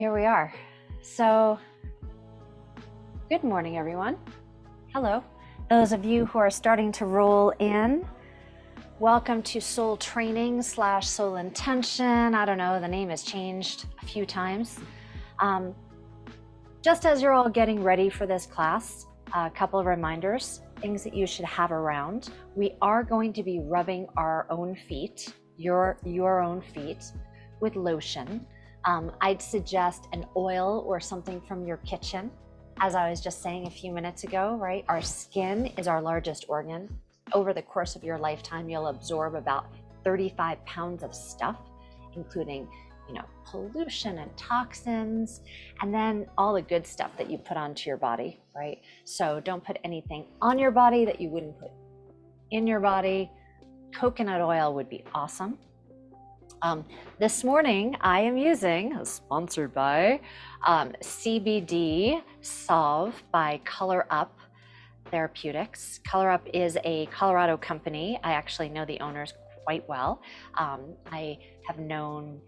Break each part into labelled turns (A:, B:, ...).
A: Here we are. So, good morning, everyone. Hello. Those of you who are starting to roll in, welcome to Soul Training / Soul Intention. I don't know, the name has changed a few times. Just as you're all getting ready for this class, a couple of reminders, things that you should have around. We are going to be rubbing our own feet, your own feet, with lotion. I'd suggest an oil or something from your kitchen. As I was just saying a few minutes ago, right? Our skin is our largest organ. Over the course of your lifetime, you'll absorb about 35 pounds of stuff, including, pollution and toxins, and then all the good stuff that you put onto your body, right? So don't put anything on your body that you wouldn't put in your body. Coconut oil would be awesome. This morning, I am using, sponsored by, CBD Solve by Color Up Therapeutics. Color Up is a Colorado company. I actually know the owners quite well. I have known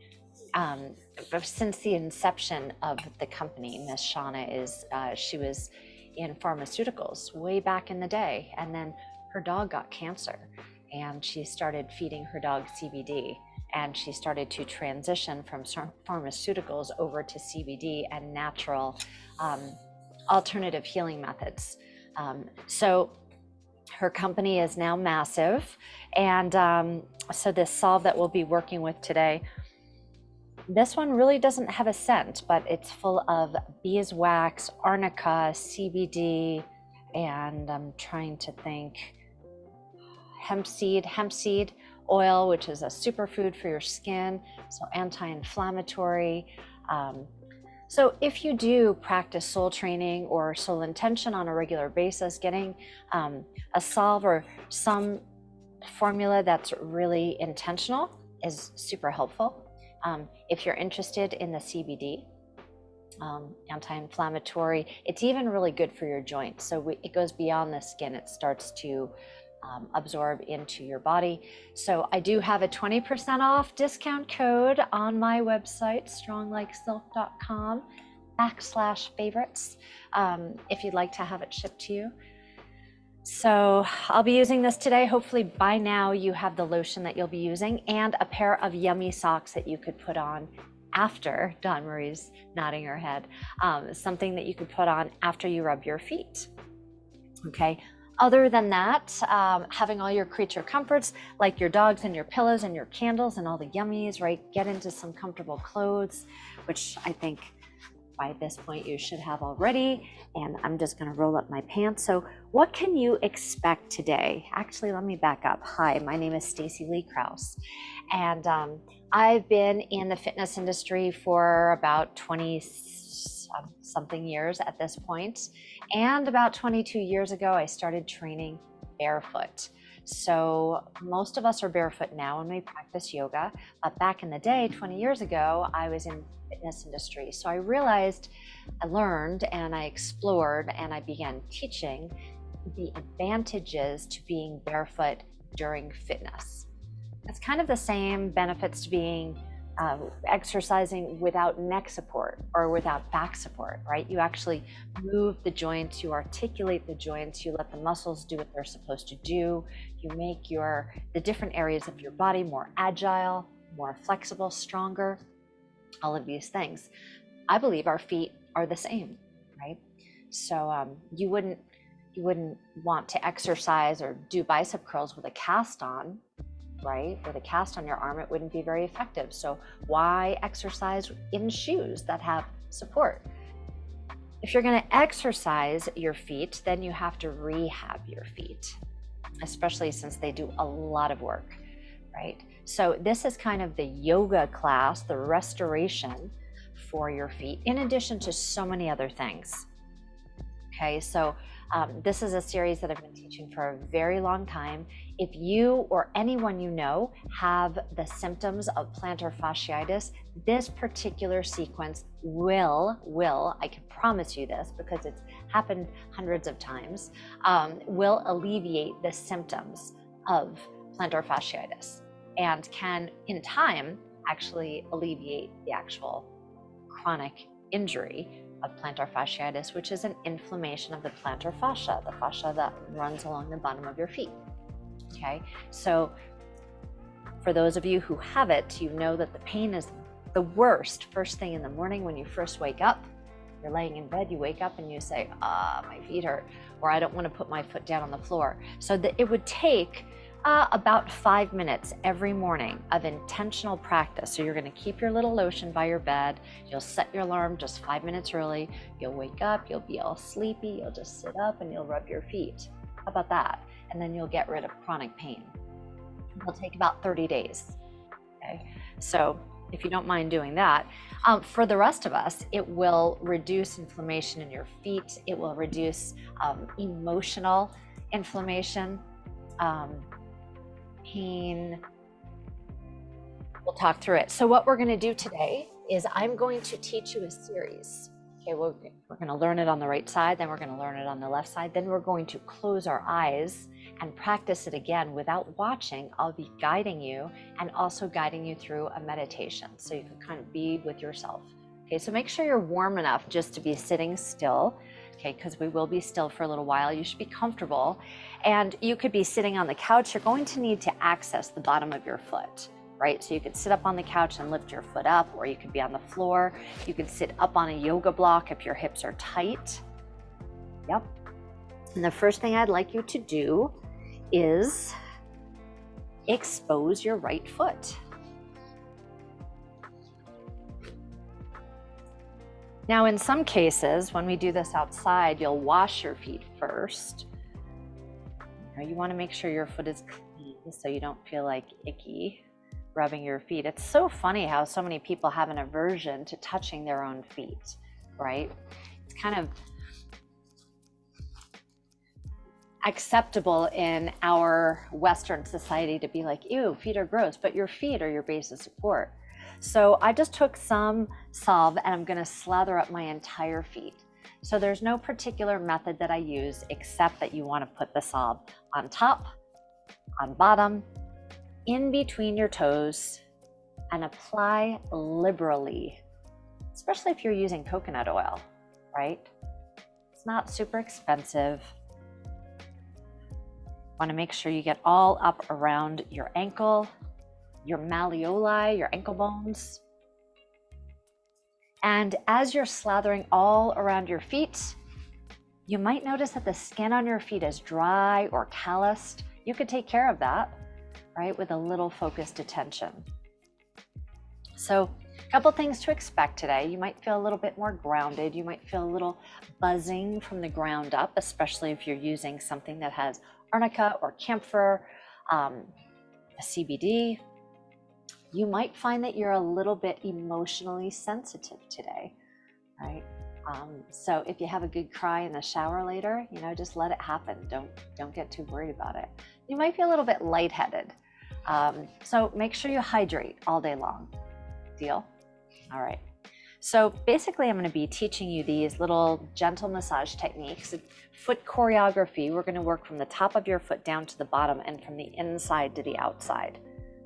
A: since the inception of the company. Miss Shauna she was in pharmaceuticals way back in the day, and then her dog got cancer, and she started feeding her dog CBD. And she started to transition from pharmaceuticals over to CBD and natural alternative healing methods. So her company is now massive. And so this solve that we'll be working with today, this one really doesn't have a scent, but it's full of beeswax, arnica, CBD, and I'm trying to think, hemp seed oil, which is a superfood for your skin, so anti-inflammatory. So if you do practice soul training or soul intention on a regular basis, getting a solve or some formula that's really intentional is super helpful. If you're interested in the CBD, anti-inflammatory, it's even really good for your joints. So it goes beyond the skin. It starts to absorb into your body. So I do have a 20% off discount code on my website, stronglikesylk.com/favorites, if you'd like to have it shipped to you. So I'll be using this today. Hopefully by now you have the lotion that you'll be using and a pair of yummy socks that you could put on after. Dawn Marie's nodding her head. Something that you could put on after you rub your feet. Okay. Other than that, having all your creature comforts, like your dogs and your pillows and your candles and all the yummies, right? Get into some comfortable clothes, which I think by this point you should have already. And I'm just gonna roll up my pants. So what can you expect today? Actually, let me back up. Hi, my name is Stacey Lei Krauss. And I've been in the fitness industry for about 20 something years at this point. And about 22 years ago, I started training barefoot. So most of us are barefoot now when we practice yoga, but back in the day, 20 years ago, I was in the fitness industry. So I realized, I learned and I explored and I began teaching the advantages to being barefoot during fitness. It's kind of the same benefits to being exercising without neck support or without back support, right? You actually move the joints, you articulate the joints, you let the muscles do what they're supposed to do. You make the different areas of your body more agile, more flexible, stronger, all of these things. I believe our feet are the same, right? So you wouldn't want to exercise or do bicep curls with a cast on, right? With a cast on your arm, it wouldn't be very effective. So why exercise in shoes that have support? If you're going to exercise your feet, then you have to rehab your feet, especially since they do a lot of work, right? So this is kind of the yoga class, the restoration for your feet, in addition to so many other things. Okay, so this is a series that I've been teaching for a very long time. If you or anyone you know have the symptoms of plantar fasciitis, this particular sequence will, I can promise you this because it's happened hundreds of times, will alleviate the symptoms of plantar fasciitis and can, in time, actually alleviate the actual chronic injury of plantar fasciitis, which is an inflammation of the plantar fascia, the fascia that runs along the bottom of your feet. Okay, so for those of you who have it, you know that the pain is the worst first thing in the morning when you first wake up. You're laying in bed, you wake up and you say, my feet hurt, or I don't want to put my foot down on the floor. So that it would take about 5 minutes every morning of intentional practice. So you're going to keep your little lotion by your bed. You'll set your alarm just 5 minutes early. You'll wake up, you'll be all sleepy, you'll just sit up and you'll rub your feet. How about that? And then you'll get rid of chronic pain. It'll take about 30 days. Okay, so if you don't mind doing that. For the rest of us, it will reduce inflammation in your feet. It will reduce emotional inflammation, pain. We'll talk through it. So what we're going to do today is I'm going to teach you a series. Okay, we're going to learn it on the right side, then we're going to learn it on the left side, then we're going to close our eyes and practice it again without watching. I'll be guiding you and also guiding you through a meditation so you can kind of be with yourself. Okay, so make sure you're warm enough just to be sitting still, okay, because we will be still for a little while. You should be comfortable, and you could be sitting on the couch. You're going to need to access the bottom of your foot. Right? So you could sit up on the couch and lift your foot up, or you could be on the floor. You could sit up on a yoga block if your hips are tight. Yep. And the first thing I'd like you to do is expose your right foot. Now, in some cases, when we do this outside, you'll wash your feet first. Now, you want to make sure your foot is clean so you don't feel like icky rubbing your feet. It's so funny how so many people have an aversion to touching their own feet, right? It's kind of acceptable in our Western society to be like, ew, feet are gross, but your feet are your base of support. So I just took some salve and I'm going to slather up my entire feet. So there's no particular method that I use except that you want to put the salve on top, on bottom, in between your toes, and apply liberally, especially if you're using coconut oil, right? It's not super expensive. Want to make sure you get all up around your ankle, your malleoli, your ankle bones. And as you're slathering all around your feet, you might notice that the skin on your feet is dry or calloused. You could take care of that, right, with a little focused attention. So a couple things to expect today. You might feel a little bit more grounded. You might feel a little buzzing from the ground up, especially if you're using something that has arnica or camphor, a CBD. You might find that you're a little bit emotionally sensitive today, right? So if you have a good cry in the shower later, just let it happen. Don't get too worried about it. You might feel a little bit lightheaded. So make sure you hydrate all day long. Deal? All right. So basically I'm going to be teaching you these little gentle massage techniques. Foot choreography, we're going to work from the top of your foot down to the bottom and from the inside to the outside.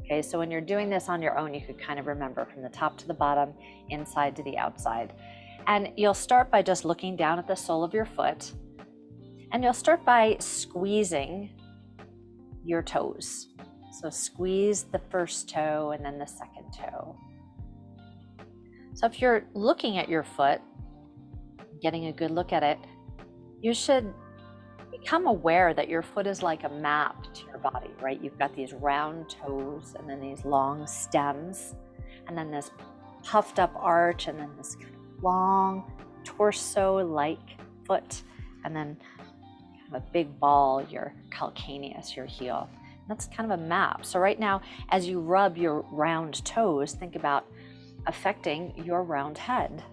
A: Okay, so when you're doing this on your own, you could kind of remember from the top to the bottom, inside to the outside. And you'll start by just looking down at the sole of your foot, and you'll start by squeezing your toes. So squeeze the first toe and then the second toe. So if you're looking at your foot, getting a good look at it, you should become aware that your foot is like a map to your body, right? You've got these round toes and then these long stems and then this puffed up arch and then this long torso-like foot and then kind of a big ball, your calcaneus, your heel. That's kind of a map. So right now, as you rub your round toes, think about affecting your round head.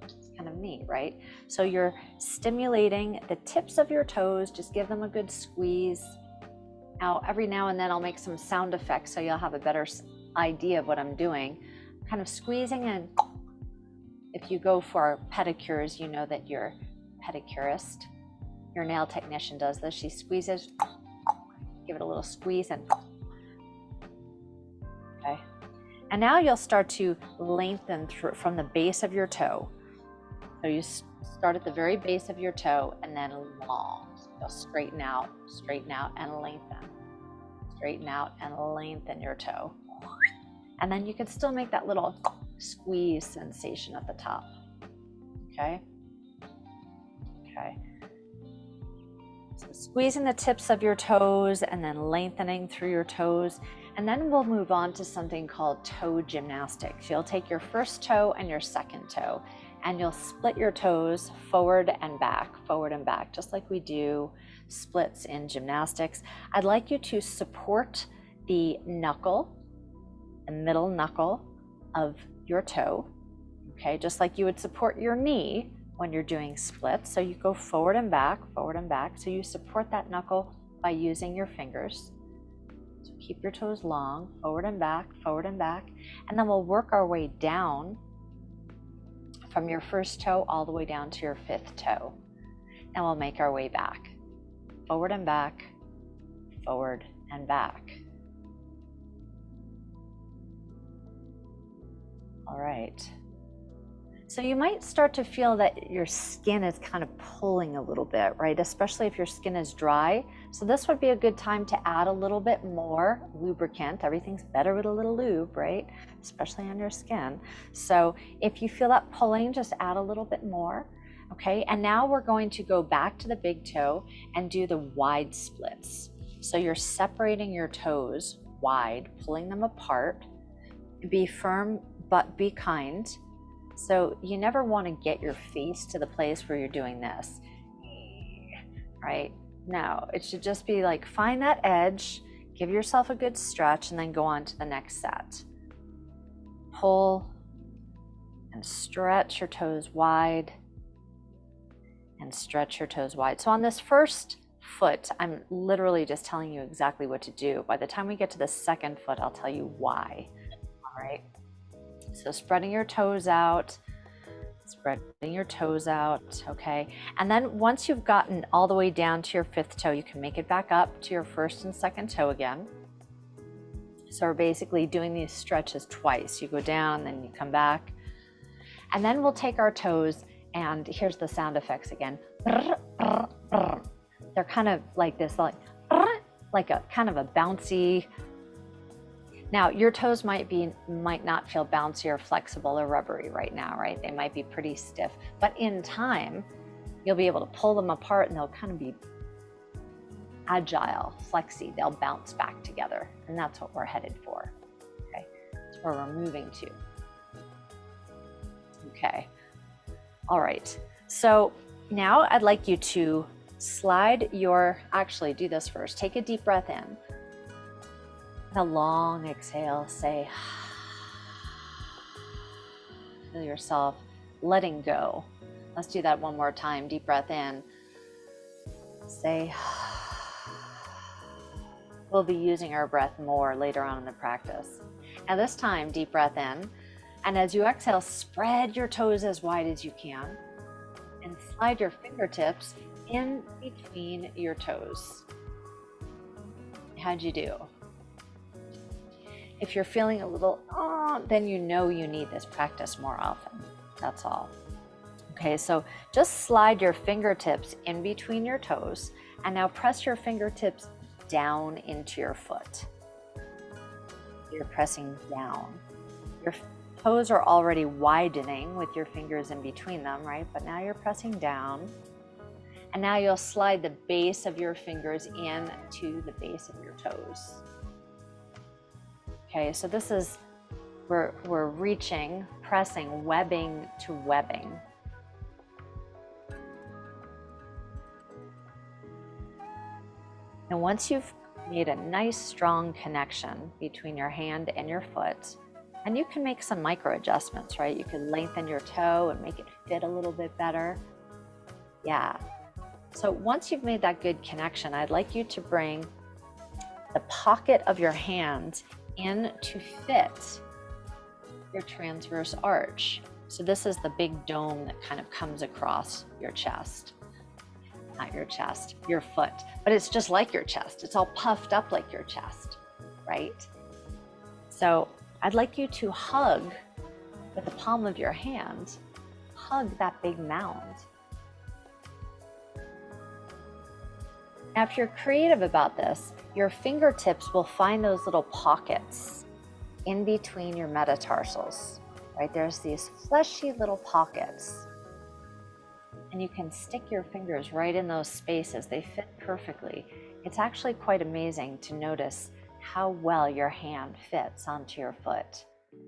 A: It's kind of neat, right? So you're stimulating the tips of your toes, just give them a good squeeze. Now, every now and then I'll make some sound effects so you'll have a better idea of what I'm doing. Kind of squeezing, and if you go for pedicures, you know that your pedicurist, your nail technician does this. She squeezes, give it a little squeeze, and okay. And now you'll start to lengthen through from the base of your toe. So you start at the very base of your toe and then long. So you'll straighten out, and lengthen. Straighten out and lengthen your toe. And then you can still make that little squeeze sensation at the top. Okay? Okay. So squeezing the tips of your toes and then lengthening through your toes. And then we'll move on to something called toe gymnastics. You'll take your first toe and your second toe, and you'll split your toes forward and back, just like we do splits in gymnastics. I'd like you to support the knuckle, the middle knuckle of your toe, okay, just like you would support your knee when you're doing splits. So you go forward and back, so you support that knuckle by using your fingers. So keep your toes long, forward and back, and then we'll work our way down from your first toe all the way down to your fifth toe. And we'll make our way back, forward and back, forward and back. All right. So you might start to feel that your skin is kind of pulling a little bit, right? Especially if your skin is dry. So this would be a good time to add a little bit more lubricant. Everything's better with a little lube, right? Especially on your skin. So if you feel that pulling, just add a little bit more. Okay, and now we're going to go back to the big toe and do the wide splits. So you're separating your toes wide, pulling them apart. Be firm, but be kind. So you never want to get your face to the place where you're doing this, right? No, it should just be like, find that edge, give yourself a good stretch, and then go on to the next set. Pull and stretch your toes wide, and stretch your toes wide. So on this first foot, I'm literally just telling you exactly what to do. By the time we get to the second foot, I'll tell you why. All right. So spreading your toes out, okay? And then once you've gotten all the way down to your fifth toe, you can make it back up to your first and second toe again. So we're basically doing these stretches twice. You go down, then you come back. And then we'll take our toes, and here's the sound effects again. They're kind of like this, like a kind of a bouncy. Now, your toes might not feel bouncy or flexible or rubbery right now, right? They might be pretty stiff, but in time, you'll be able to pull them apart and they'll kind of be agile, flexy. They'll bounce back together, and that's what we're headed for, okay? That's where we're moving to. Okay, all right. So now I'd like you to actually do this first. Take a deep breath in. A long exhale, say, feel yourself letting go. Let's do that one more time. Deep breath in, say, we'll be using our breath more later on in the practice. Now this time, deep breath in, and as you exhale, spread your toes as wide as you can and slide your fingertips in between your toes. How'd you do? If you're feeling a little, then you know you need this practice more often. That's all. Okay, so just slide your fingertips in between your toes, and now press your fingertips down into your foot. You're pressing down. Your toes are already widening with your fingers in between them, right? But now you're pressing down. And now you'll slide the base of your fingers in to the base of your toes. Okay, so this is, we're reaching, pressing, webbing to webbing. And once you've made a nice strong connection between your hand and your foot, and you can make some micro adjustments, right? You can lengthen your toe and make it fit a little bit better. Yeah. So once you've made that good connection, I'd like you to bring the pocket of your hand in to fit your transverse arch. So this is the big dome that kind of comes across your chest. Not your chest, your foot, but it's just like your chest. It's all puffed up like your chest, right? So I'd like you to hug with the palm of your hand, hug that big mound. Now, if you're creative about this, your fingertips will find those little pockets in between your metatarsals, right? There's these fleshy little pockets, and you can stick your fingers right in those spaces. They fit perfectly. It's actually quite amazing to notice how well your hand fits onto your foot,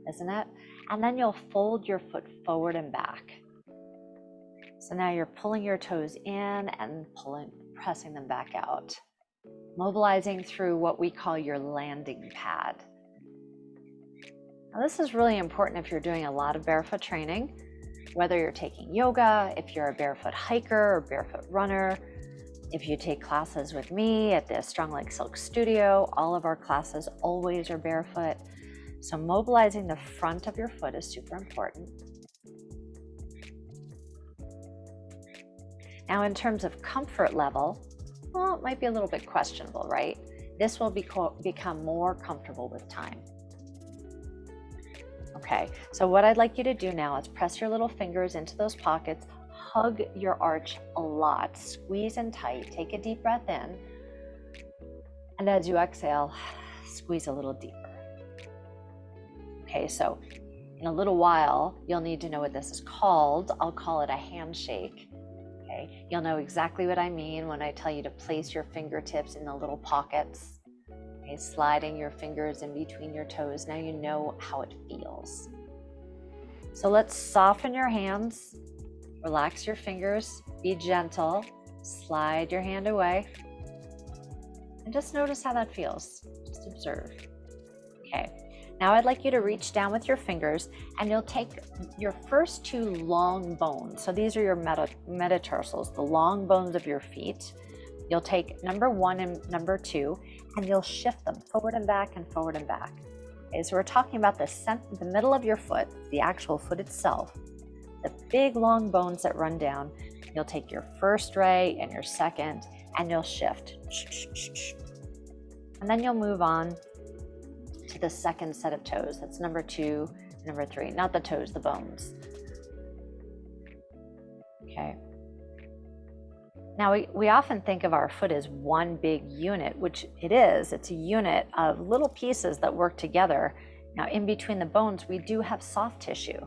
A: isn't it? And then you'll fold your foot forward and back. So now you're pulling your toes in and pressing them back out, mobilizing through what we call your landing pad. Now, this is really important if you're doing a lot of barefoot training, whether you're taking yoga, if you're a barefoot hiker or barefoot runner, if you take classes with me at the Strong Like Silk Studio, all of our classes always are barefoot. So mobilizing the front of your foot is super important. Now, in terms of comfort level, well, it might be a little bit questionable, right? This will become more comfortable with time. Okay, so what I'd like you to do now is press your little fingers into those pockets, hug your arch a lot, squeeze in tight, take a deep breath in, and as you exhale, squeeze a little deeper. Okay, so in a little while, you'll need to know what this is called. I'll call it a handshake. Okay, you'll know exactly what I mean when I tell you to place your fingertips in the little pockets. Okay, sliding your fingers in between your toes. Now you know how it feels. So let's soften your hands, relax your fingers, be gentle, slide your hand away, and just notice how that feels. Just observe. Okay. Now I'd like you to reach down with your fingers and you'll take your first two long bones. So these are your metatarsals, the long bones of your feet. You'll take number 1 and number 2 and you'll shift them forward and back and forward and back. Okay, so we're talking about the middle of your foot, the actual foot itself, the big long bones that run down. You'll take your first ray and your second and you'll shift. And then you'll move on to the second set of toes. That's number 2, number 3, not the toes, the bones. Okay. Now we often think of our foot as one big unit, which it is. It's a unit of little pieces that work together. Now in between the bones, we do have soft tissue,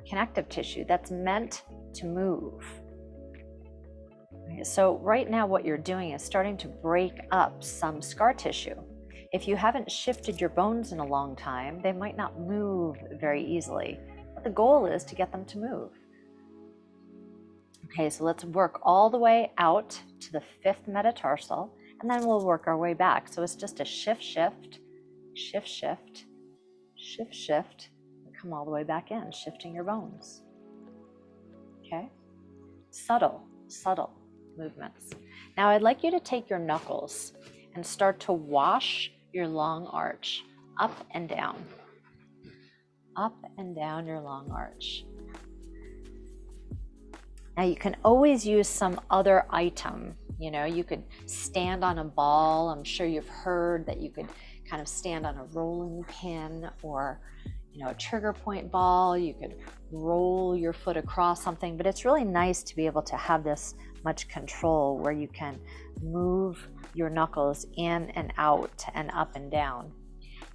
A: connective tissue that's meant to move. Okay, so right now what you're doing is starting to break up some scar tissue. If you haven't shifted your bones in a long time, they might not move very easily. But the goal is to get them to move. Okay, so let's work all the way out to the 5th metatarsal, and then we'll work our way back. So it's just a shift, shift, shift, shift, shift, shift, and come all the way back in, shifting your bones. Okay? Subtle, subtle movements. Now I'd like you to take your knuckles and start to wash your long arch up and down your long arch. Now you can always use some other item. You know, you could stand on a ball. I'm sure you've heard that you could kind of stand on a rolling pin or, you know, a trigger point ball. You could roll your foot across something, but it's really nice to be able to have this much control where you can move your knuckles in and out and up and down.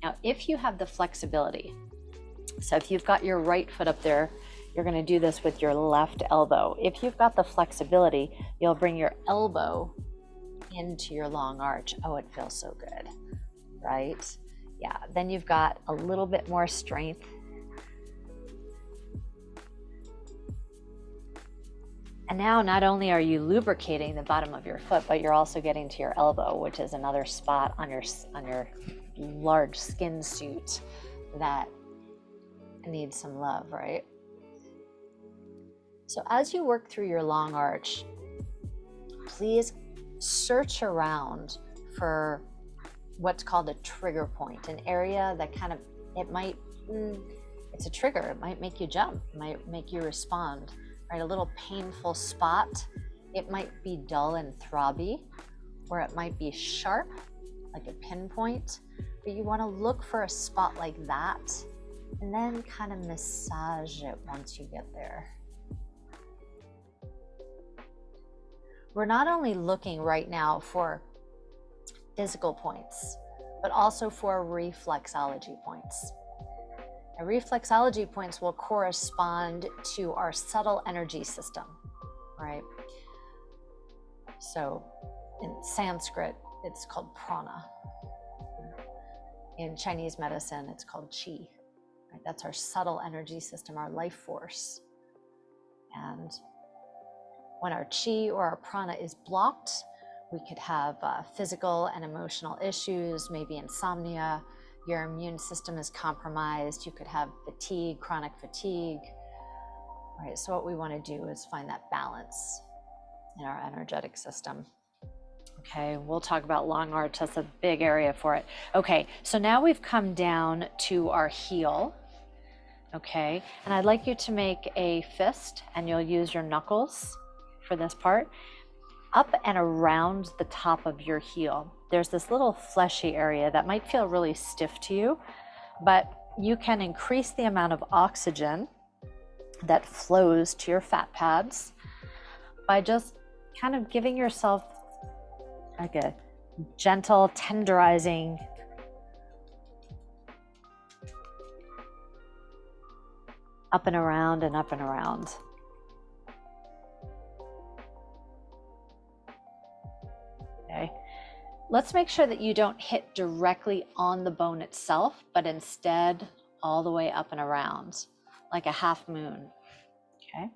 A: Now, if you have the flexibility, so if you've got your right foot up there, you're going to do this with your left elbow. If you've got the flexibility, you'll bring your elbow into your long arch. Oh, it feels so good, right? Yeah, then you've got a little bit more strength. And now not only are you lubricating the bottom of your foot, but you're also getting to your elbow, which is another spot on your large skin suit that needs some love, right? So as you work through your long arch, please search around for what's called a trigger point, an area that kind of, it's a trigger. It might make you jump, it might make you respond, right? A little painful spot. It might be dull and throbby, or it might be sharp, like a pinpoint, but you want to look for a spot like that and then kind of massage it once you get there. We're not only looking right now for physical points, but also for reflexology points. And reflexology points will correspond to our subtle energy system, right? So in Sanskrit, it's called prana. In Chinese medicine, it's called qi. Right? That's our subtle energy system, our life force. And when our qi or our prana is blocked, we could have physical and emotional issues, maybe insomnia. Your immune system is compromised. You could have fatigue, chronic fatigue. Right? So what we want to do is find that balance in our energetic system. Okay, we'll talk about long arch. That's a big area for it. Okay, so now we've come down to our heel. Okay, and I'd like you to make a fist, and you'll use your knuckles for this part, up and around the top of your heel. There's this little fleshy area that might feel really stiff to you, but you can increase the amount of oxygen that flows to your fat pads by just kind of giving yourself like a gentle, tenderizing up and around and up and around. Okay. Let's make sure that you don't hit directly on the bone itself, but instead all the way up and around, like a half moon. Okay.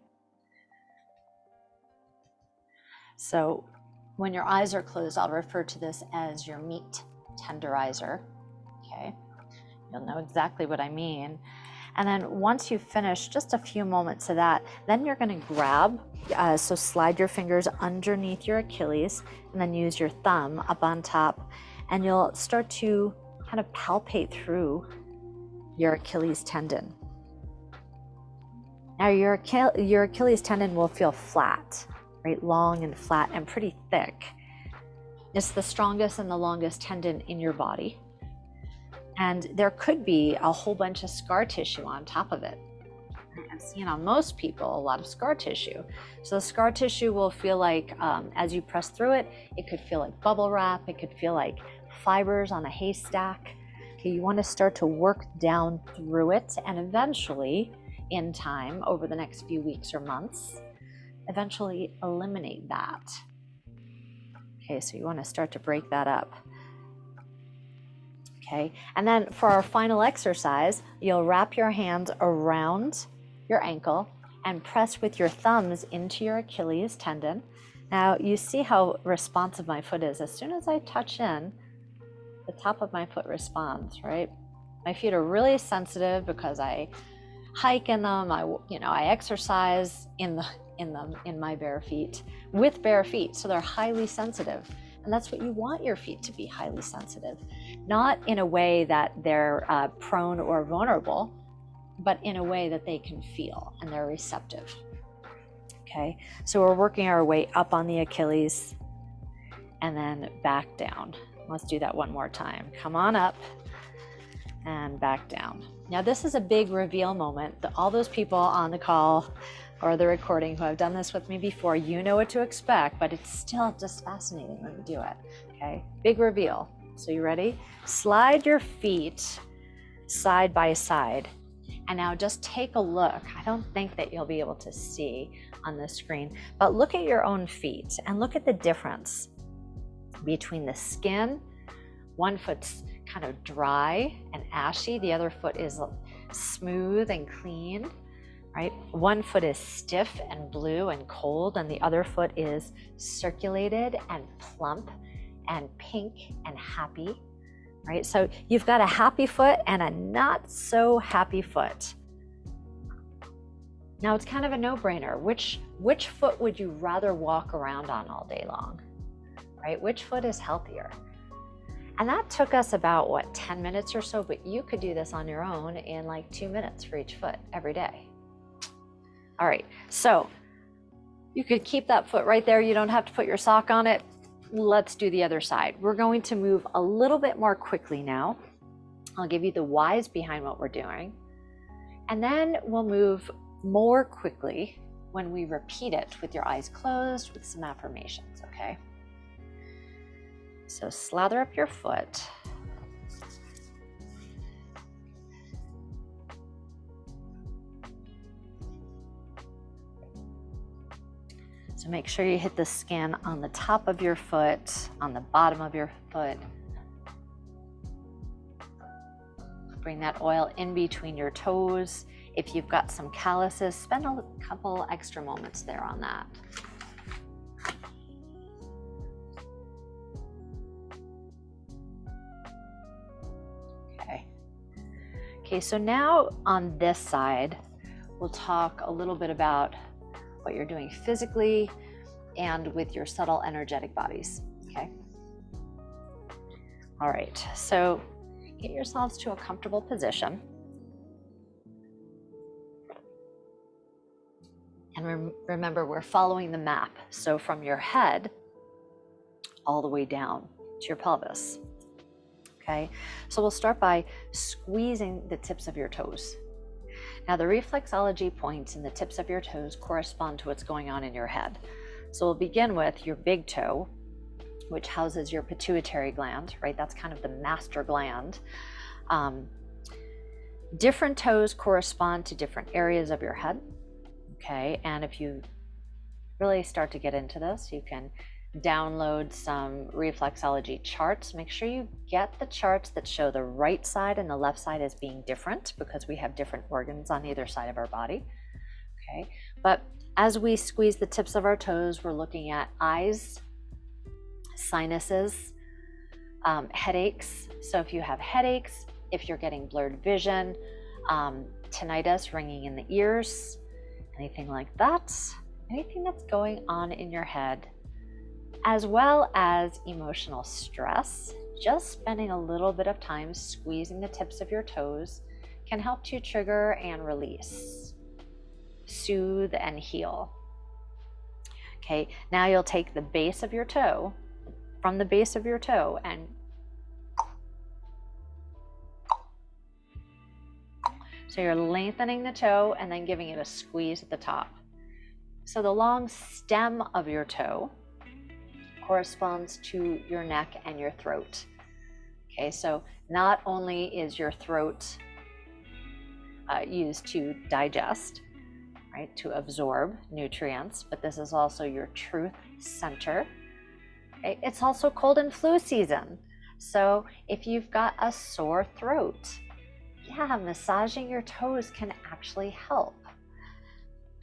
A: So when your eyes are closed, I'll refer to this as your meat tenderizer. Okay. You'll know exactly what I mean. And then once you finish just a few moments of that, then you're going to grab, so slide your fingers underneath your Achilles and then use your thumb up on top, and you'll start to kind of palpate through your Achilles tendon. Now your Achilles tendon will feel flat, right? Long and flat and pretty thick. It's the strongest and the longest tendon in your body. And there could be a whole bunch of scar tissue on top of it. I'm seeing on most people a lot of scar tissue. So the scar tissue will feel like, as you press through it, it could feel like bubble wrap. It could feel like fibers on a haystack. Okay, you want to start to work down through it, and eventually, in time, over the next few weeks or months, eventually eliminate that. Okay, so you want to start to break that up. Okay, and then for our final exercise, you'll wrap your hands around your ankle and press with your thumbs into your Achilles tendon. Now you see how responsive my foot is. As soon as I touch in, the top of my foot responds, right? My feet are really sensitive because I hike in them. I exercise in my bare feet, with bare feet, so they're highly sensitive. And that's what you want your feet to be, highly sensitive. Not in a way that they're prone or vulnerable, but in a way that they can feel and they're receptive. Okay, so we're working our way up on the Achilles and then back down. Let's do that one more time. Come on up and back down. Now this is a big reveal moment. All those people on the call or the recording who have done this with me before, you know what to expect, but it's still just fascinating when we do it. Okay, big reveal. So you ready? Slide your feet side by side. And now just take a look. I don't think that you'll be able to see on the screen, but look at your own feet and look at the difference between the skin. One foot's kind of dry and ashy. The other foot is smooth and clean. Right? One foot is stiff and blue and cold, and the other foot is circulated and plump and pink and happy, right? So you've got a happy foot and a not so happy foot. Now it's kind of a no-brainer. Which foot would you rather walk around on all day long, right? Which foot is healthier? And that took us about, 10 minutes or so, but you could do this on your own in like 2 minutes for each foot every day. All right, so you could keep that foot right there. You don't have to put your sock on it. Let's do the other side. We're going to move a little bit more quickly now. I'll give you the whys behind what we're doing. And then we'll move more quickly when we repeat it with your eyes closed with some affirmations, okay? So slather up your foot. So make sure you hit the skin on the top of your foot, on the bottom of your foot. Bring that oil in between your toes. If you've got some calluses, spend a couple extra moments there on that. Okay, so now on this side, we'll talk a little bit about what you're doing physically and with your subtle energetic bodies, okay? All right, so get yourselves to a comfortable position. And remember, we're following the map. So from your head all the way down to your pelvis, okay? So we'll start by squeezing the tips of your toes. Now the reflexology points in the tips of your toes correspond to what's going on in your head. So we'll begin with your big toe, which houses your pituitary gland, right? That's kind of the master gland. Different toes correspond to different areas of your head, okay? And if you really start to get into this, you can download some reflexology charts. Make sure you get the charts that show the right side and the left side as being different, because we have different organs on either side of our body, okay? But as we squeeze the tips of our toes, we're looking at eyes, sinuses, headaches. So if you have headaches, if you're getting blurred vision, tinnitus, ringing in the ears, anything like that, anything that's going on in your head, as well as emotional stress, just spending a little bit of time squeezing the tips of your toes can help to trigger and release, soothe and heal. Okay, now you'll take the base of your toe, from the base of your toe, and so you're lengthening the toe and then giving it a squeeze at the top. So the long stem of your toe corresponds to your neck and your throat. Okay, so not only is your throat used to digest, right, to absorb nutrients, but this is also your truth center. Okay? It's also cold and flu season. So if you've got a sore throat, yeah, massaging your toes can actually help,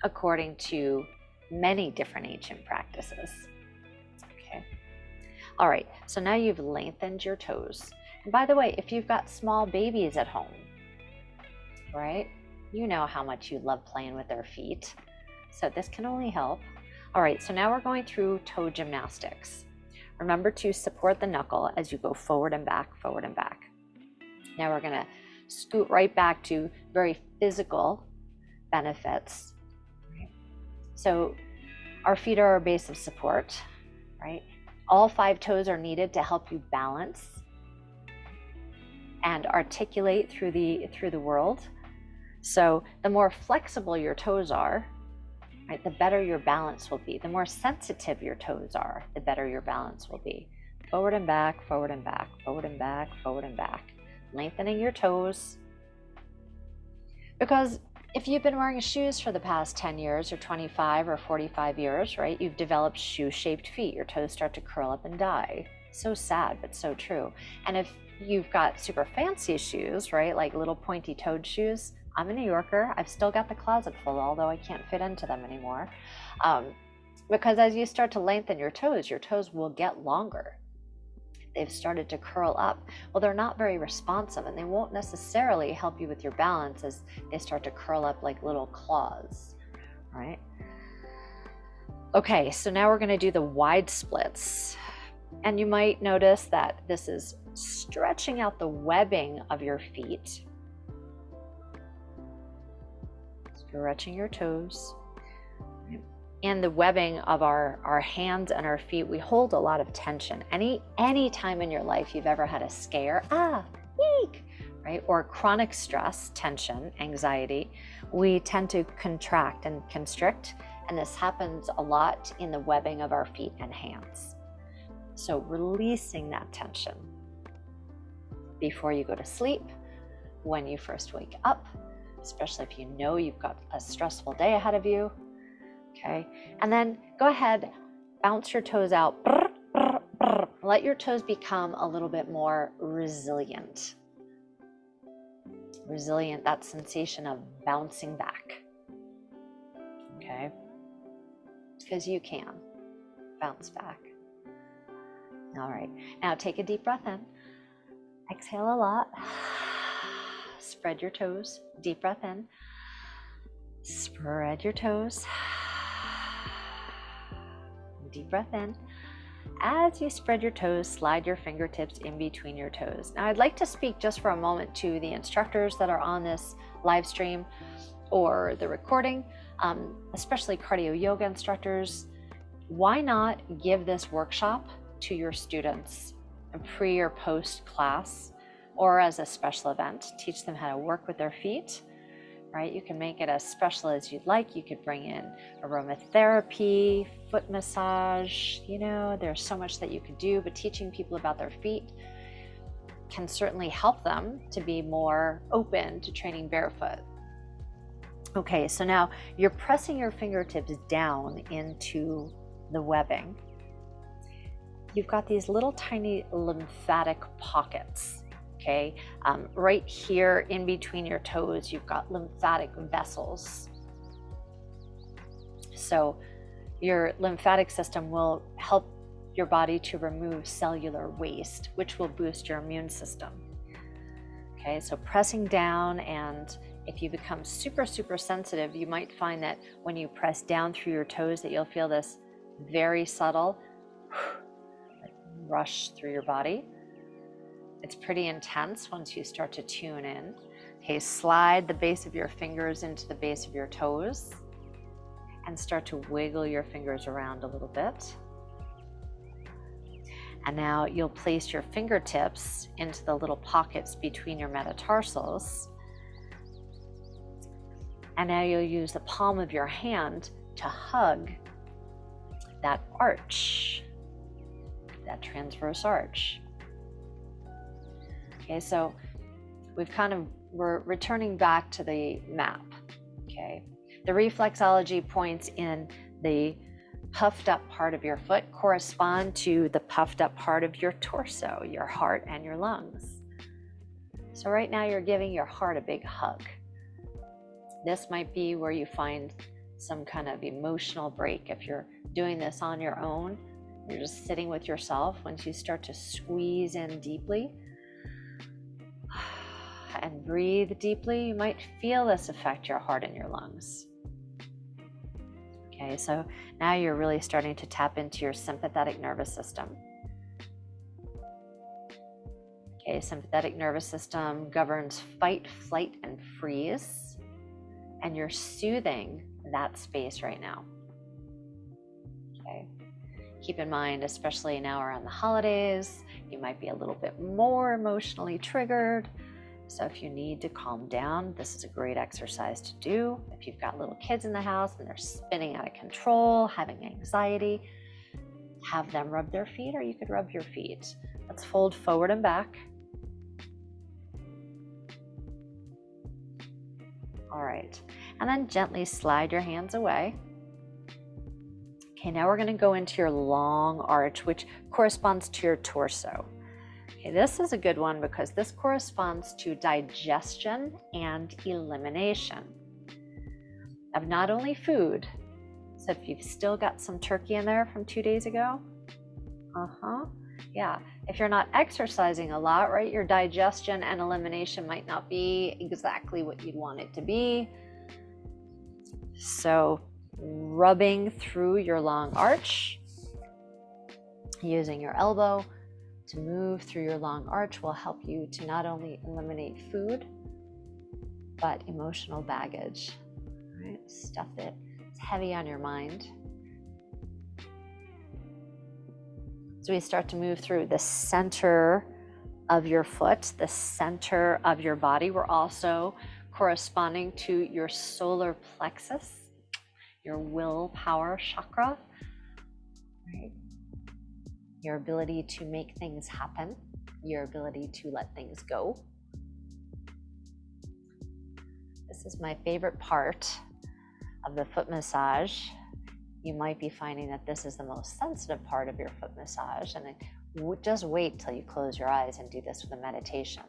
A: according to many different ancient practices. Okay. All right, so now you've lengthened your toes. And by the way, if you've got small babies at home, right, you know how much you love playing with their feet. So this can only help. All right, so now we're going through toe gymnastics. Remember to support the knuckle as you go forward and back, forward and back. Now we're gonna scoot right back to very physical benefits. Right? So our feet are our base of support, right? All 5 toes are needed to help you balance and articulate through the world. So the more flexible your toes are, right, the better your balance will be. The more sensitive your toes are, the better your balance will be. Forward and back, forward and back, forward and back, forward and back. Lengthening your toes. Because if you've been wearing shoes for the past 10 years or 25 or 45 years, right, you've developed shoe-shaped feet. Your toes start to curl up and die. So sad, but so true. And if you've got super fancy shoes, right, like little pointy-toed shoes, I'm a New Yorker. I've still got the closet full, although I can't fit into them anymore. Because as you start to lengthen your toes will get longer. They've started to curl up. Well, they're not very responsive, and they won't necessarily help you with your balance as they start to curl up like little claws, right? Okay, so now we're going to do the wide splits. And you might notice that this is stretching out the webbing of your feet. Stretching your toes. And the webbing of our hands and our feet, we hold a lot of tension. Any time in your life you've ever had a scare, eek, right? Or chronic stress, tension, anxiety, we tend to contract and constrict, and this happens a lot in the webbing of our feet and hands. So releasing that tension before you go to sleep, when you first wake up, especially if you know you've got a stressful day ahead of you, okay? And then go ahead, bounce your toes out, brr, brr, brr. Let your toes become a little bit more resilient. Resilient, that sensation of bouncing back, okay? Because you can bounce back. All right, now take a deep breath in. Exhale a lot. Spread your toes. Deep breath in. Spread your toes. Deep breath in. As you spread your toes, slide your fingertips in between your toes. Now, I'd like to speak just for a moment to the instructors that are on this live stream or the recording, especially cardio yoga instructors. Why not give this workshop to your students pre or post class, or as a special event? Teach them how to work with their feet, right? You can make it as special as you'd like. You could bring in aromatherapy, foot massage, you know, there's so much that you could do, but teaching people about their feet can certainly help them to be more open to training barefoot. Okay, so now you're pressing your fingertips down into the webbing. You've got these little tiny lymphatic pockets, okay? Right here in between your toes, you've got lymphatic vessels. So your lymphatic system will help your body to remove cellular waste, which will boost your immune system. Okay, so pressing down, and if you become super, super sensitive, you might find that when you press down through your toes that you'll feel this very subtle rush through your body. It's pretty intense once you start to tune in. Okay, slide the base of your fingers into the base of your toes and start to wiggle your fingers around a little bit. And now you'll place your fingertips into the little pockets between your metatarsals. And now you'll use the palm of your hand to hug that arch, that transverse arch. Okay, so we're returning back to the map, okay? The reflexology points in the puffed up part of your foot correspond to the puffed up part of your torso, your heart and your lungs. So right now you're giving your heart a big hug. This might be where you find some kind of emotional break. If you're doing this on your own, you're just sitting with yourself. Once you start to squeeze in deeply and breathe deeply, you might feel this affect your heart and your lungs. Okay, so now you're really starting to tap into your sympathetic nervous system. Okay, sympathetic nervous system governs fight, flight, and freeze, and you're soothing that space right now. Okay. Keep in mind, especially now around the holidays, you might be a little bit more emotionally triggered. So if you need to calm down, this is a great exercise to do. If you've got little kids in the house and they're spinning out of control, having anxiety, have them rub their feet, or you could rub your feet. Let's fold forward and back. All right, and then gently slide your hands away. Okay, now we're going to go into your long arch, which corresponds to your torso. Okay, this is a good one because this corresponds to digestion and elimination of not only food. So if you've still got some turkey in there from 2 days ago, yeah. If you're not exercising a lot, right, your digestion and elimination might not be exactly what you'd want it to be. So rubbing through your long arch, using your elbow to move through your long arch will help you to not only eliminate food, but emotional baggage, right? Stuff that is heavy on your mind. So we start to move through the center of your foot, the center of your body. We're also corresponding to your solar plexus, your willpower chakra, right? Your ability to make things happen, your ability to let things go. This is my favorite part of the foot massage. You might be finding that this is the most sensitive part of your foot massage, and just wait till you close your eyes and do this with a meditation.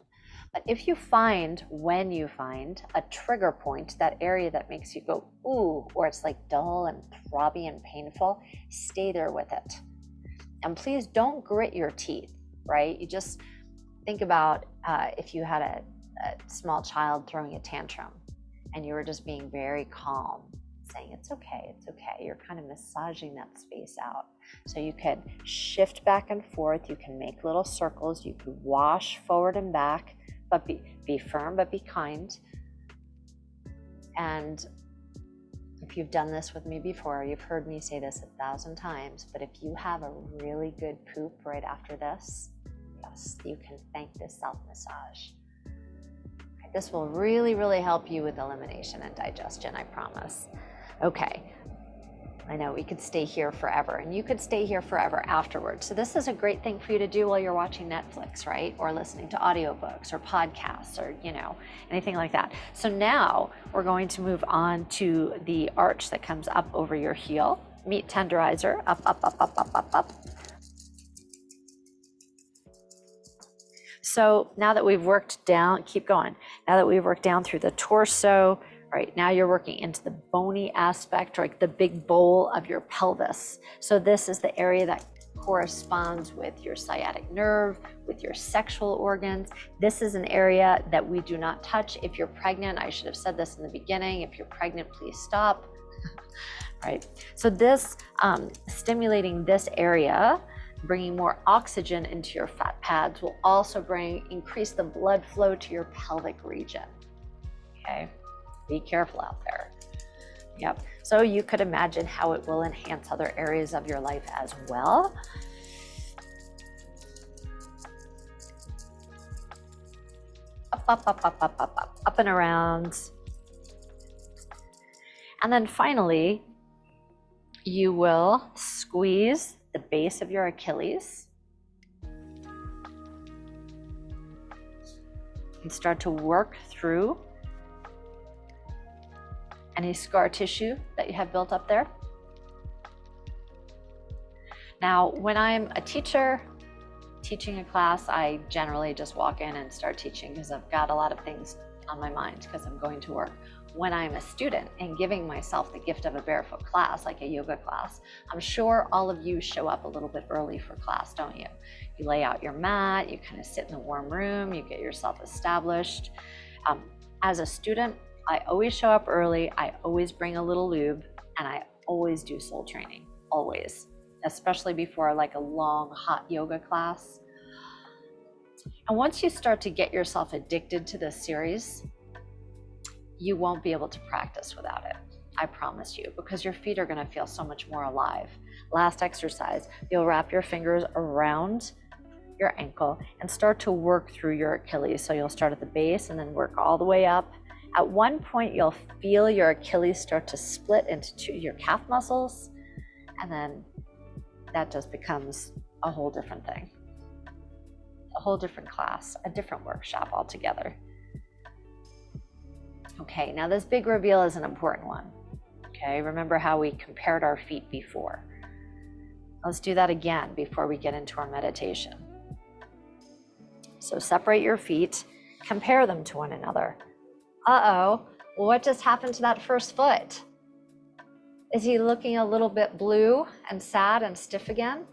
A: But if you find, when you find a trigger point, that area that makes you go, ooh, or it's like dull and throbby and painful, stay there with it. And please don't grit your teeth, right? You just think about if you had a small child throwing a tantrum and you were just being very calm, saying, it's okay, it's okay. You're kind of massaging that space out. So you could shift back and forth. You can make little circles. You could wash forward and back, but be firm, but be kind. And if you've done this with me before, you've heard me say this 1,000 times, but if you have a really good poop right after this, yes, you can thank this self-massage. This will really, really help you with elimination and digestion, I promise. Okay, I know we could stay here forever, and you could stay here forever afterwards. So this is a great thing for you to do while you're watching Netflix, right? Or listening to audiobooks or podcasts or, anything like that. So now we're going to move on to the arch that comes up over your heel. Meat tenderizer, up, up, up, up, up, up, up. So now that we've worked down, keep going. Now that we've worked down through the torso, right, now you're working into the bony aspect, like the big bowl of your pelvis. So this is the area that corresponds with your sciatic nerve, with your sexual organs. This is an area that we do not touch. If you're pregnant, I should have said this in the beginning. If you're pregnant, please stop. Right. So this, stimulating this area, bringing more oxygen into your fat pads, will also increase the blood flow to your pelvic region. Okay. Be careful out there. Yep. So you could imagine how it will enhance other areas of your life as well. Up, up, up, up, up, up, up, up and around. And then finally, you will squeeze the base of your Achilles and start to work through any scar tissue that you have built up there. Now, when I'm a teacher teaching a class, I generally just walk in and start teaching because I've got a lot of things on my mind because I'm going to work. When I'm a student and giving myself the gift of a barefoot class, like a yoga class, I'm sure all of you show up a little bit early for class, don't you? You lay out your mat, you kind of sit in the warm room, you get yourself established. As a student, I always show up early, I always bring a little lube, and I always do soul training, always, especially before like a long, hot yoga class. And once you start to get yourself addicted to this series, you won't be able to practice without it. I promise you, because your feet are going to feel so much more alive. Last exercise, you'll wrap your fingers around your ankle and start to work through your Achilles. So you'll start at the base and then work all the way up. At one point, you'll feel your Achilles start to split into your calf muscles, and then that just becomes a whole different thing, a whole different class, a different workshop altogether. Okay, now this big reveal is an important one. Okay, remember how we compared our feet before. Let's do that again before we get into our meditation. So separate your feet, compare them to one another. Uh-oh, what just happened to that first foot? Is he looking a little bit blue and sad and stiff again?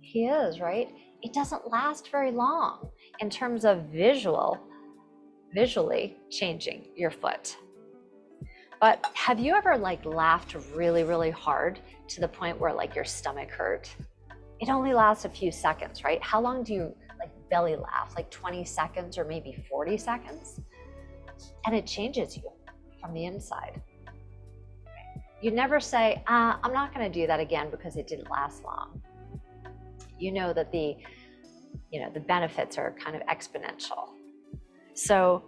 A: He is, right? It doesn't last very long in terms of visually changing your foot. But have you ever laughed really, really hard to the point where your stomach hurt? It only lasts a few seconds, right? How long do you belly laugh? 20 seconds or maybe 40 seconds? And it changes you from the inside. You never say, I'm not going to do that again because it didn't last long. You know that the the benefits are kind of exponential. So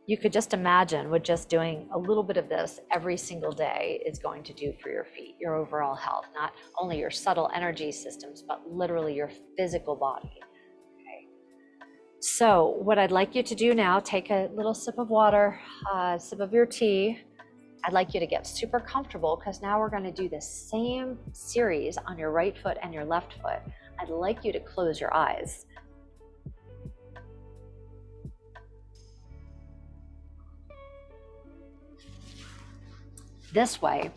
A: you could just imagine what just doing a little bit of this every single day is going to do for your feet, your overall health, not only your subtle energy systems, but literally your physical body. Okay. So what I'd like you to do now, take a little sip of water, sip of your tea. I'd like you to get super comfortable because now we're going to do the same series on your right foot and your left foot. I'd like you to close your eyes. This way,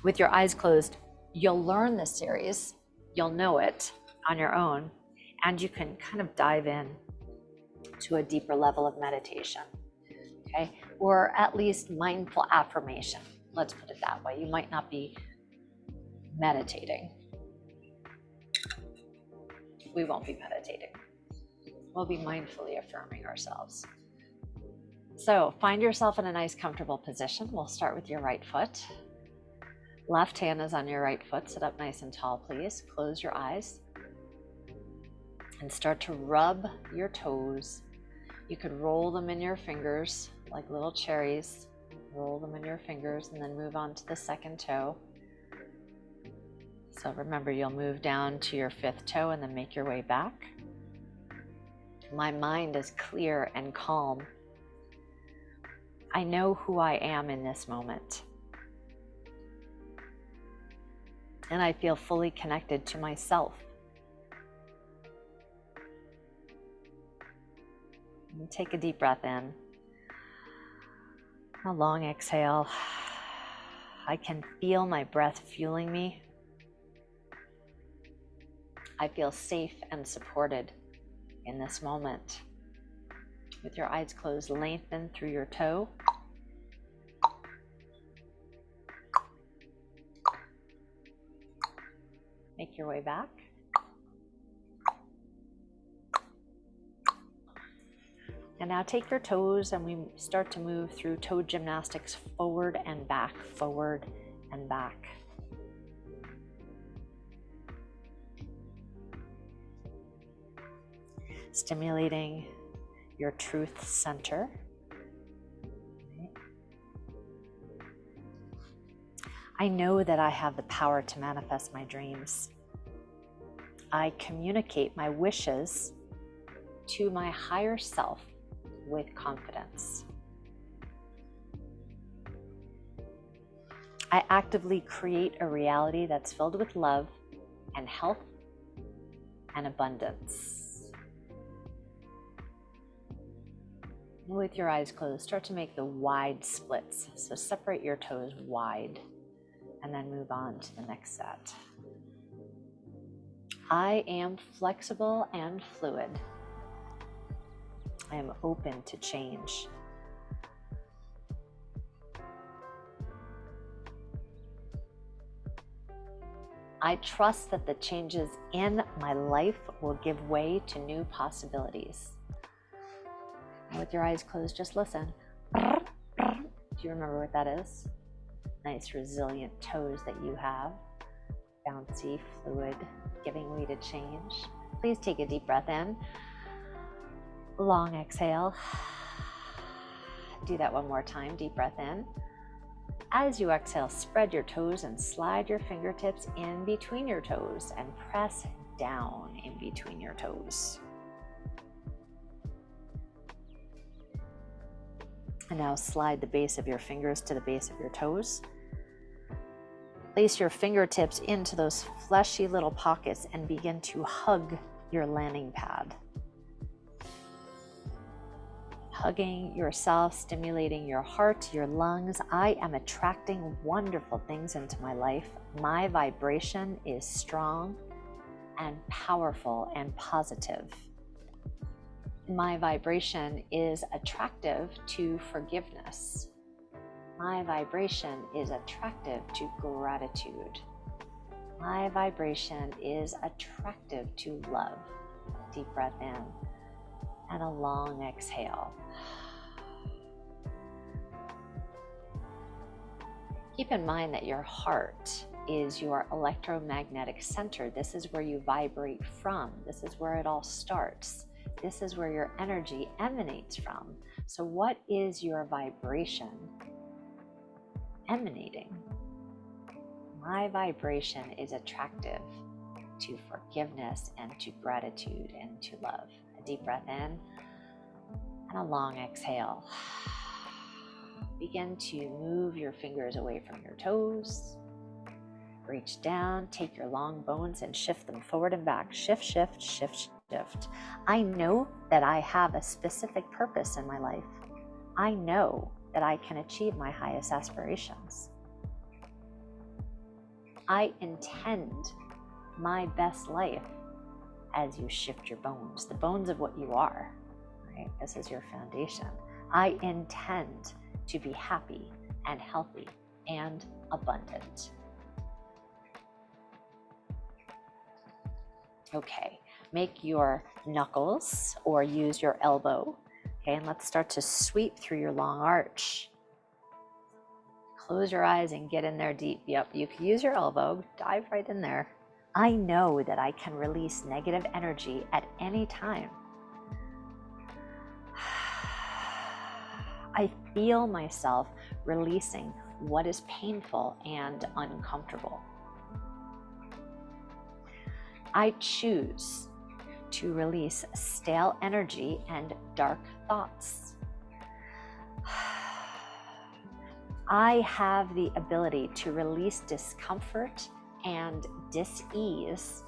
A: with your eyes closed, you'll learn this series, you'll know it on your own, and you can kind of dive in to a deeper level of meditation, okay? Or at least mindful affirmation. Let's put it that way. You might not be meditating. We won't be meditating. We'll be mindfully affirming ourselves. So find yourself in a nice comfortable position. We'll start with your right foot. Left hand is on your right foot. Sit up nice and tall, please. Close your eyes and start to rub your toes. You could roll them in your fingers like little cherries. Roll them in your fingers and then move on to the second toe. So remember, you'll move down to your fifth toe and then make your way back. My mind is clear and calm. I know who I am in this moment. And I feel fully connected to myself. And take a deep breath in. A long exhale. I can feel my breath fueling me. I feel safe and supported in this moment. With your eyes closed, lengthen through your toe. Make your way back. And now take your toes and we start to move through toe gymnastics, forward and back, forward and back. Stimulating your truth center. I know that I have the power to manifest my dreams. I communicate my wishes to my higher self with confidence. I actively create a reality that's filled with love and health and abundance. With your eyes closed, start to make the wide splits. So separate your toes wide and then move on to the next set. I am flexible and fluid. I am open to change. I trust that the changes in my life will give way to new possibilities. And with your eyes closed, just listen. Do you remember what that is? Nice resilient toes that you have. Bouncy, fluid, giving way to change. Please take a deep breath in. Long exhale. Do that one more time. Deep breath in. As you exhale, spread your toes and slide your fingertips in between your toes and press down in between your toes. And now slide the base of your fingers to the base of your toes. Place your fingertips into those fleshy little pockets and begin to hug your landing pad. Hugging yourself, stimulating your heart, your lungs. I am attracting wonderful things into my life. My vibration is strong and powerful and positive. My vibration is attractive to forgiveness. My vibration is attractive to gratitude. My vibration is attractive to love. Deep breath in and a long exhale. Keep in mind that your heart is your electromagnetic center. This is where you vibrate from. This is where it all starts. This is where your energy emanates from. So what is your vibration emanating? My vibration is attractive to forgiveness and to gratitude and to love. A deep breath in and a long exhale. Begin to move your fingers away from your toes. Reach down, take your long bones and shift them forward and back. Shift, shift, shift, shift. I know that I have a specific purpose in my life. I know that I can achieve my highest aspirations. I intend my best life as you shift your bones, the bones of what you are, right? This is your foundation. I intend to be happy and healthy and abundant. Okay, make your knuckles or use your elbow. Okay, and let's start to sweep through your long arch. Close your eyes and get in there deep. Yep, you can use your elbow, dive right in there. I know that I can release negative energy at any time. I feel myself releasing what is painful and uncomfortable. I choose to release stale energy and dark thoughts. I have the ability to release discomfort and dis-ease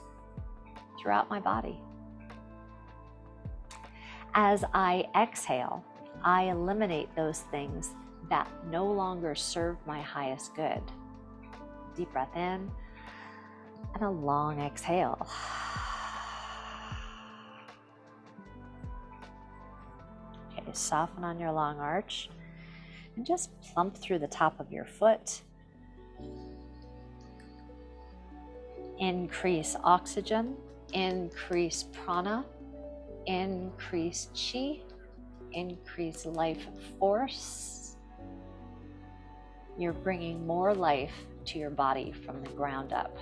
A: throughout my body. As I exhale, I eliminate those things that no longer serve my highest good. Deep breath in and a long exhale. Okay, soften on your long arch and just plump through the top of your foot. Increase oxygen, increase prana, increase chi, increase life force. You're bringing more life to your body from the ground up.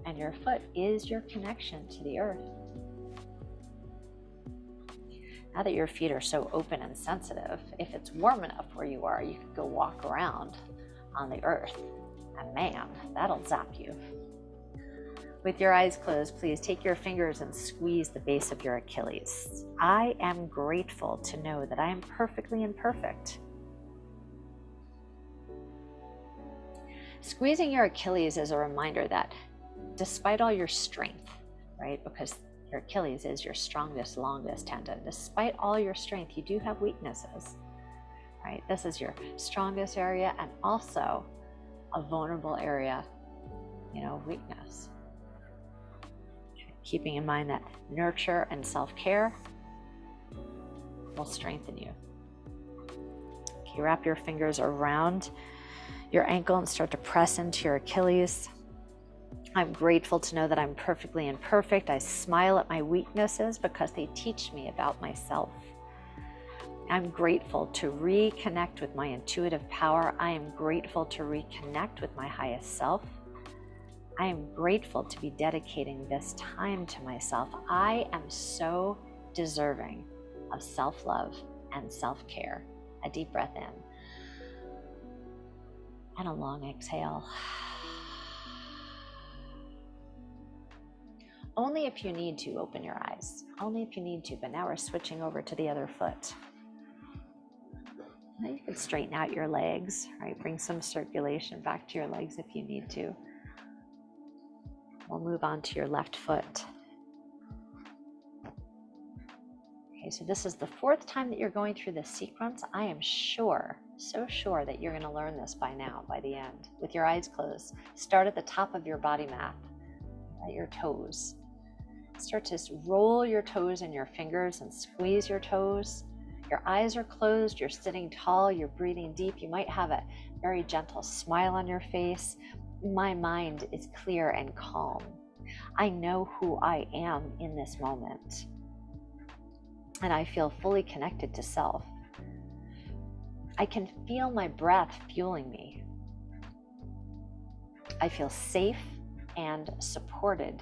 A: And your foot is your connection to the earth. Now that your feet are so open and sensitive, if it's warm enough where you are, you could go walk around on the earth. And man, that'll zap you. With your eyes closed, please take your fingers and squeeze the base of your Achilles. I am grateful to know that I am perfectly imperfect. Squeezing your Achilles is a reminder that despite all your strength, right, because your Achilles is your strongest, longest tendon, despite all your strength, you do have weaknesses, right? This is your strongest area and also a vulnerable area, weakness. Keeping in mind that nurture and self-care will strengthen you. Okay, wrap your fingers around your ankle and start to press into your Achilles. I'm grateful to know that I'm perfectly imperfect. I smile at my weaknesses because they teach me about myself. I'm grateful to reconnect with my intuitive power. I am grateful to reconnect with my highest self. I am grateful to be dedicating this time to myself. I am so deserving of self-love and self-care. A deep breath in and a long exhale. Only if you need to open your eyes, only if you need to, but now we're switching over to the other foot. Now you can straighten out your legs, right? Bring some circulation back to your legs if you need to. We'll move on to your left foot. Okay, so this is the fourth time that you're going through this sequence. I am sure, so sure that you're going to learn this by now, by the end. With your eyes closed, start at the top of your body mat, at your toes. Start to roll your toes in your fingers and squeeze your toes. Your eyes are closed, you're sitting tall, you're breathing deep. You might have a very gentle smile on your face. My mind is clear and calm. I know who I am in this moment. And I feel fully connected to self. I can feel my breath fueling me. I feel safe and supported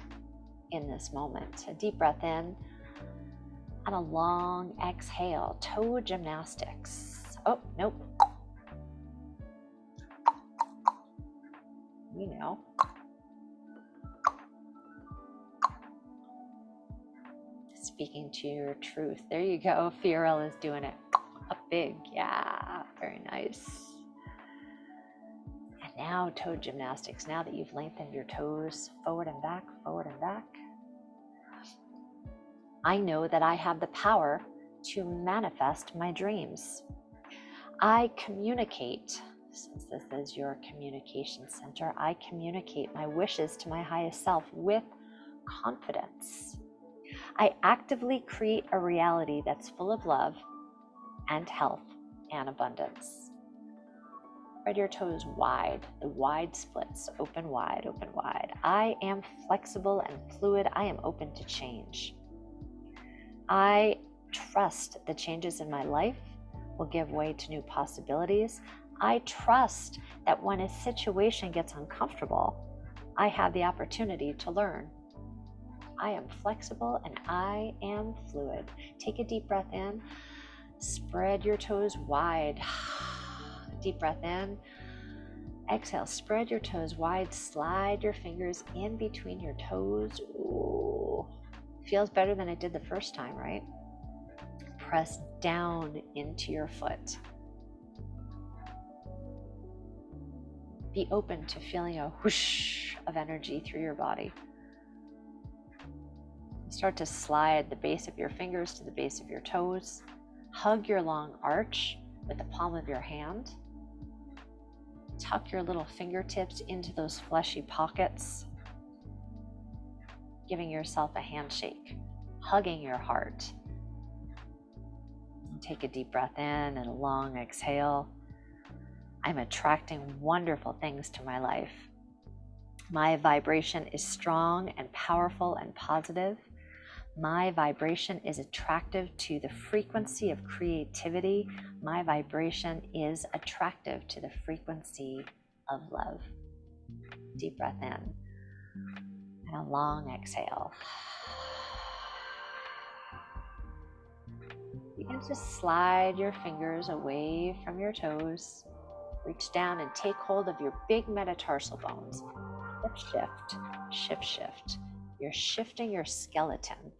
A: in this moment. A deep breath in and a long exhale. Toe gymnastics. Oh, nope. You know. Speaking to your truth. There you go. Fiorella is doing it. Up big. Yeah, very nice. And now toe gymnastics. Now that you've lengthened your toes forward and back, forward and back. I know that I have the power to manifest my dreams. I communicate, since this is your communication center, I communicate my wishes to my highest self with confidence. I actively create a reality that's full of love and health and abundance. Spread your toes wide, the wide splits, open wide, open wide. I am flexible and fluid. I am open to change. I trust the changes in my life will give way to new possibilities. I trust that when a situation gets uncomfortable, I have the opportunity to learn. I am flexible and I am fluid. Take a deep breath in. Spread your toes wide. Deep breath in. Exhale, spread your toes wide. Slide your fingers in between your toes. Ooh. Feels better than it did the first time, right? Press down into your foot. Be open to feeling a whoosh of energy through your body. Start to slide the base of your fingers to the base of your toes. Hug your long arch with the palm of your hand. Tuck your little fingertips into those fleshy pockets, giving yourself a handshake, hugging your heart. Take a deep breath in and a long exhale. I'm attracting wonderful things to my life. My vibration is strong and powerful and positive. My vibration is attractive to the frequency of creativity. My vibration is attractive to the frequency of love. Deep breath in and a long exhale. You can just slide your fingers away from your toes. Reach down and take hold of your big metatarsal bones. Shift, shift, shift. You're shifting your skeleton.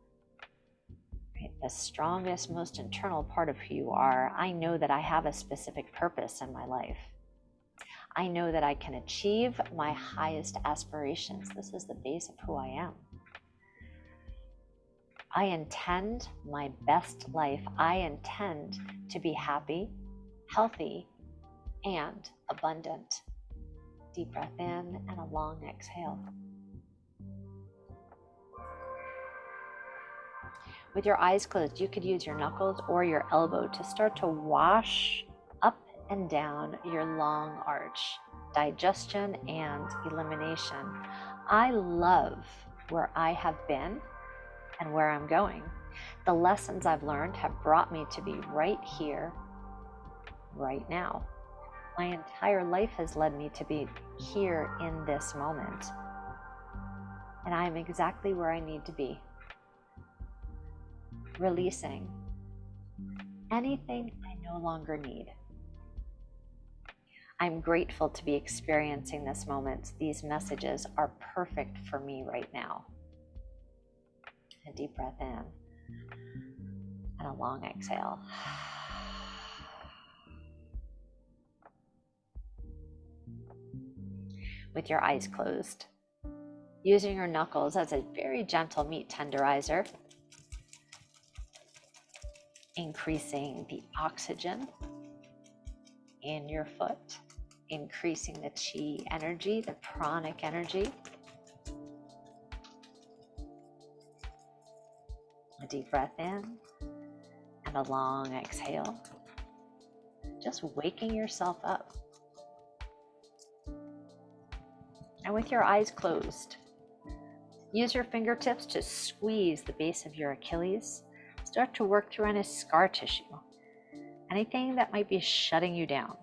A: Right? The strongest, most internal part of who you are. I know that I have a specific purpose in my life. I know that I can achieve my highest aspirations. This is the base of who I am. I intend my best life. I intend to be happy, healthy, and abundant. Deep breath in and a long exhale. With your eyes closed, you could use your knuckles or your elbow to start to wash up and down your long arch. Digestion and elimination. I love where I have been and where I'm going. The lessons I've learned have brought me to be right here, right now. My entire life has led me to be here in this moment. And I am exactly where I need to be. Releasing anything I no longer need. I'm grateful to be experiencing this moment. These messages are perfect for me right now. A deep breath in and a long exhale. With your eyes closed, using your knuckles as a very gentle meat tenderizer, increasing the oxygen in your foot, increasing the chi energy, the pranic energy. A deep breath in and a long exhale. Just waking yourself up. And with your eyes closed, use your fingertips to squeeze the base of your Achilles. Start to work through any scar tissue, anything that might be shutting you down.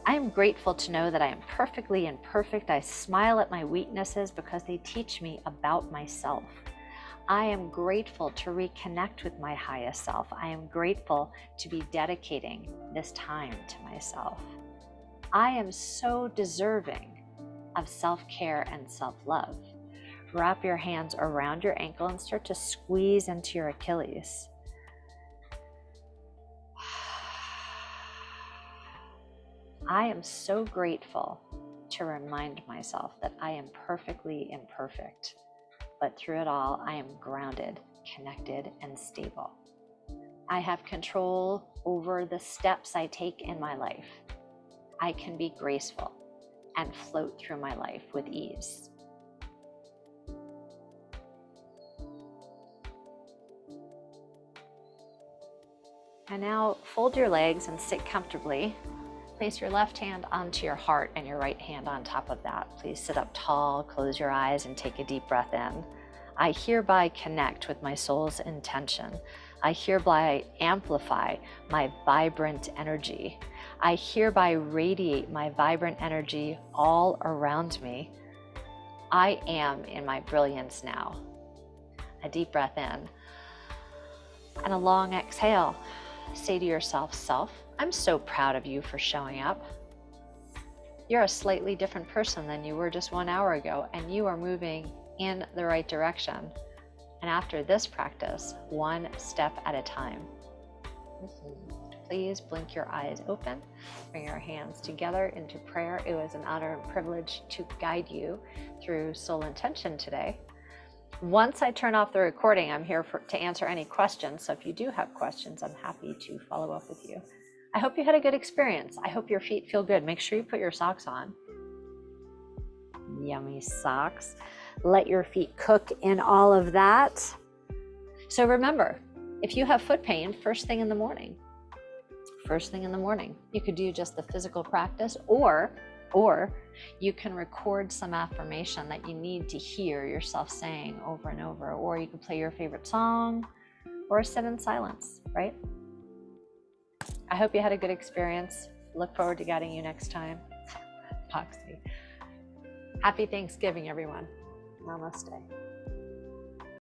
A: I am grateful to know that I am perfectly imperfect. I smile at my weaknesses because they teach me about myself. I am grateful to reconnect with my highest self. I am grateful to be dedicating this time to myself. I am so deserving of self-care and self-love. Wrap your hands around your ankle and start to squeeze into your Achilles. I am so grateful to remind myself that I am perfectly imperfect, but through it all, I am grounded, connected, and stable. I have control over the steps I take in my life. I can be graceful and float through my life with ease. And now fold your legs and sit comfortably. Place your left hand onto your heart and your right hand on top of that. Please sit up tall, close your eyes, and take a deep breath in. I hereby connect with my soul's intention. I hereby amplify my vibrant energy. I hereby radiate my vibrant energy all around me. I am in my brilliance now. A deep breath in and a long exhale. Say to yourself, self, I'm so proud of you for showing up. You're a slightly different person than you were just 1 hour ago, and you are moving in the right direction. And after this practice, one step at a time. Please blink your eyes open, bring your hands together into prayer. It was an honor and privilege to guide you through soul intention today. Once I turn off the recording, I'm here to answer any questions. So if you do have questions, I'm happy to follow up with you. I hope you had a good experience. I hope your feet feel good. Make sure you put your socks on. Yummy socks. Let your feet cook in all of that. So remember, if you have foot pain, first thing in the morning, you could do just the physical practice, or you can record some affirmation that you need to hear yourself saying over and over, or you can play your favorite song or sit in silence, right? I hope you had a good experience. Look forward to guiding you next time. Foxy. Happy Thanksgiving, everyone. Namaste.